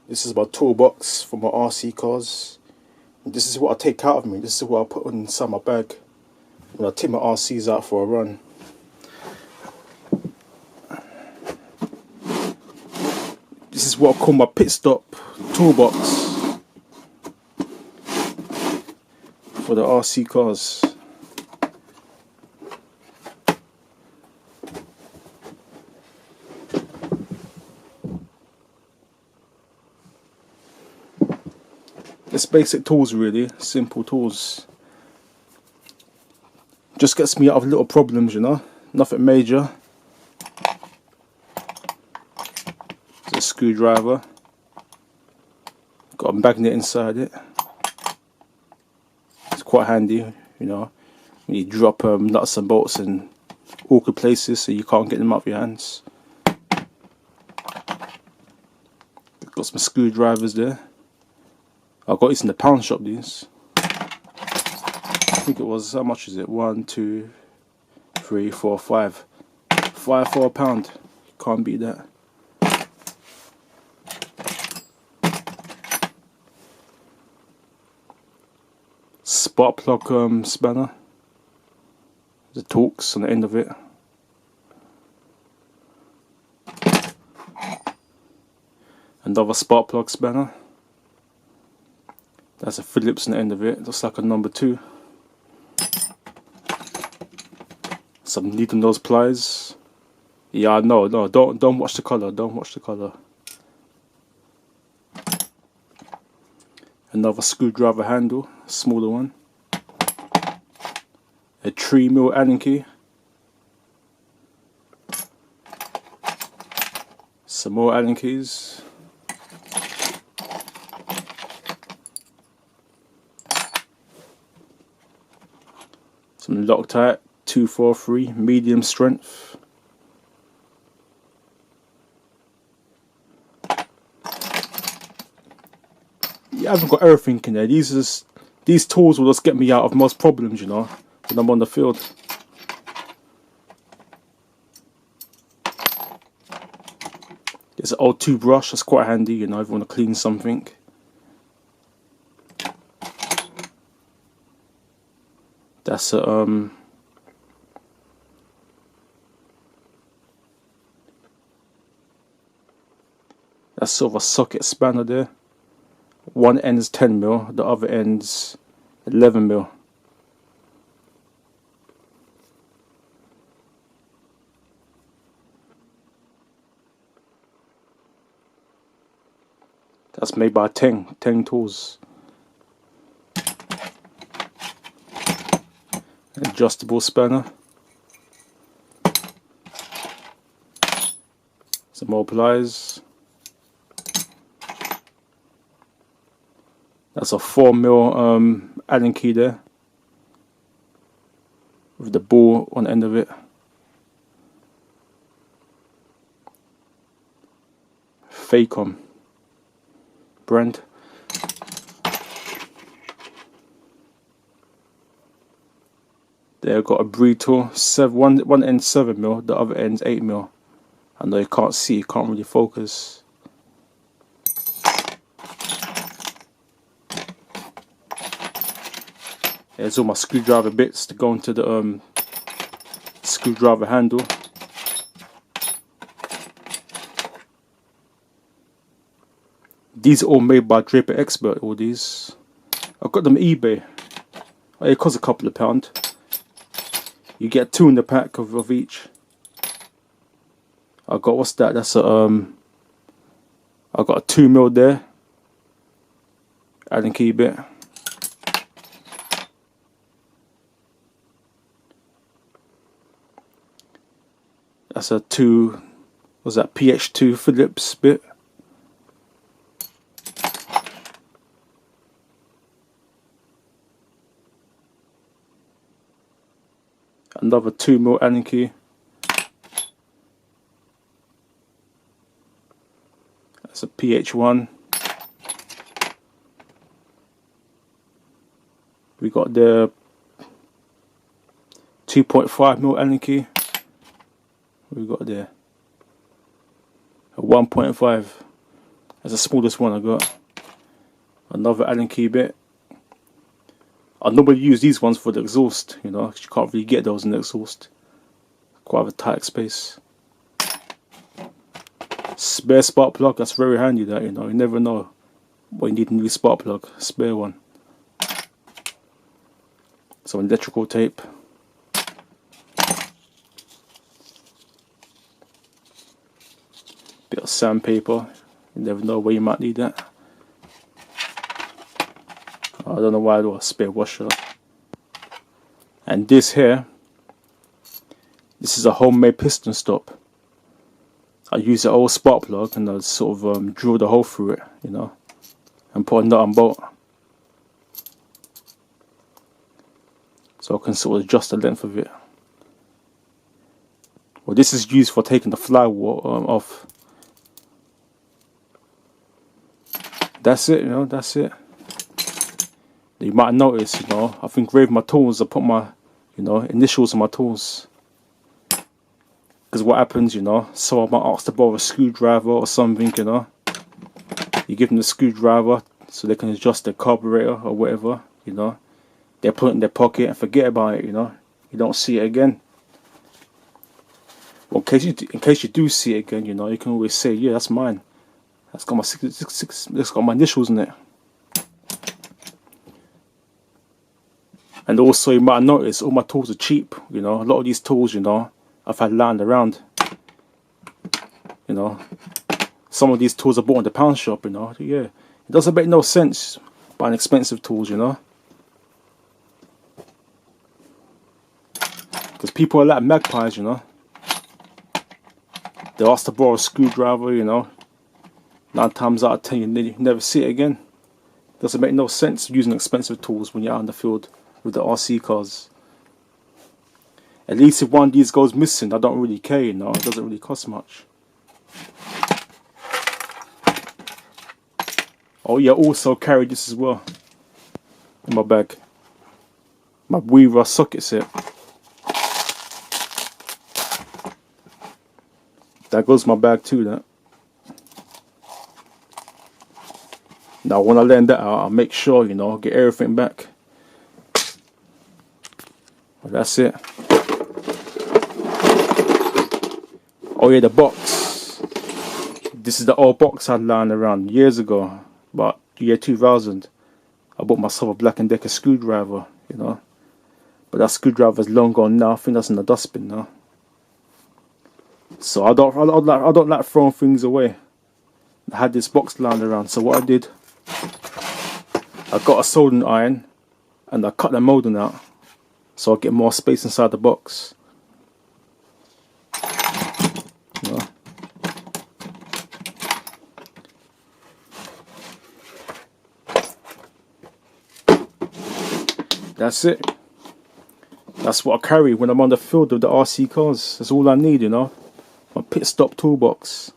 This is my toolbox for my RC cars. And this is what I take out of me. This is what I put inside my bag when I take my RCs out for a run. This is what I call my pit stop toolbox for the RC cars. It's basic tools, really, simple tools. Just gets me out of little problems, you know, nothing major. It's a screwdriver, got a magnet inside it. It's quite handy, you know, when you drop nuts and bolts in awkward places so you can't get them out of your hands. Got some screwdrivers there. I got these in the pound shop, these. I think it was, how much is it? 1, 2, 3, 4, 5. 5 for £1. Can't beat that. Spark plug spanner. The Torx on the end of it. Another spark plug spanner. That's a Phillips on the end of it, looks like a number 2. Some needle nose pliers. Yeah, no, don't watch the colour, don't watch the colour. Another screwdriver handle, smaller one. A 3mm Allen key. Some more Allen keys. Some Loctite 243 medium strength. Yeah, I haven't got everything in there. These tools will just get me out of most problems, you know, when I'm on the field. There's an old toothbrush, that's quite handy, you know, if you want to clean something. That's a that's sort of a socket spanner there. One end is 10mm, the other end's 11mm. That's made by Teng Tools. Adjustable spanner. Some more pliers. That's a 4mm Allen key there, with the ball on the end of it. Facom brand. There, got a breed tool. One end 7mm, the other end's 8mm. I know you can't see, you can't really focus. There's all my screwdriver bits to go into the screwdriver handle. These are all made by Draper Expert, all these. I got them on eBay. It costs a couple of £. You get 2 in the pack of each. I got, what's that? That's a I got a 2mm there. Allen key bit. That's a 2, what's that, PH2 Phillips bit. Another 2mm Allen key. That's a PH1. We got the 2.5mm Allen key. We got there a 1.5, That's the smallest one I got. Another Allen key bit. I normally use these ones for the exhaust, you know, 'cause you can't really get those in the exhaust. Quite a tight space. Spare spark plug, that's very handy, that, you know, you never know when you need a new spark plug. Spare one. Some electrical tape. Bit of sandpaper, you never know where you might need that. I don't know why I do a spare washer. And this here, this is a homemade piston stop. I use an old spark plug and I sort of drill the hole through it, you know, and put a nut and bolt. So I can sort of adjust the length of it. Well, this is used for taking the flywheel off. That's it, you know, that's it. You might notice, you know, I've engraved my tools. I put my, you know, initials on my tools. Because what happens, you know, so I might ask to borrow a screwdriver or something, you know. You give them the screwdriver so they can adjust their carburetor or whatever, you know. They put it in their pocket and forget about it, you know. You don't see it again. Well, in case you do see it again, you know, you can always say, yeah, that's mine. That's got my initials in it. And also, you might notice all my tools are cheap. You know, a lot of these tools, you know, I've had lying around. You know, some of these tools I bought in the pound shop. You know, yeah, it doesn't make no sense buying expensive tools. You know, because people are like magpies. You know, they ask to borrow a screwdriver. You know, 9 times out of 10 you never see it again. Doesn't make no sense using expensive tools when you're out in the field with the RC cars. At least if one of these goes missing, I don't really care, you know, it doesn't really cost much. Oh yeah, also carry this as well in my bag. My Weaver socket set. That goes in my bag too, that. Now when I lend that out, I'll make sure, you know, get everything back. Well, that's it. Oh yeah, the box. This is the old box I had lying around years ago, about the year 2000. I bought myself a Black & Decker screwdriver, you know. But that screwdriver's long gone now. I think that's in the dustbin now. So I don't like throwing things away. I had this box lying around, so what I did, I got a soldering iron and I cut the moulding out so I get more space inside the box. You know? That's it. That's what I carry when I'm on the field with the RC cars. That's all I need, you know. My pit stop toolbox.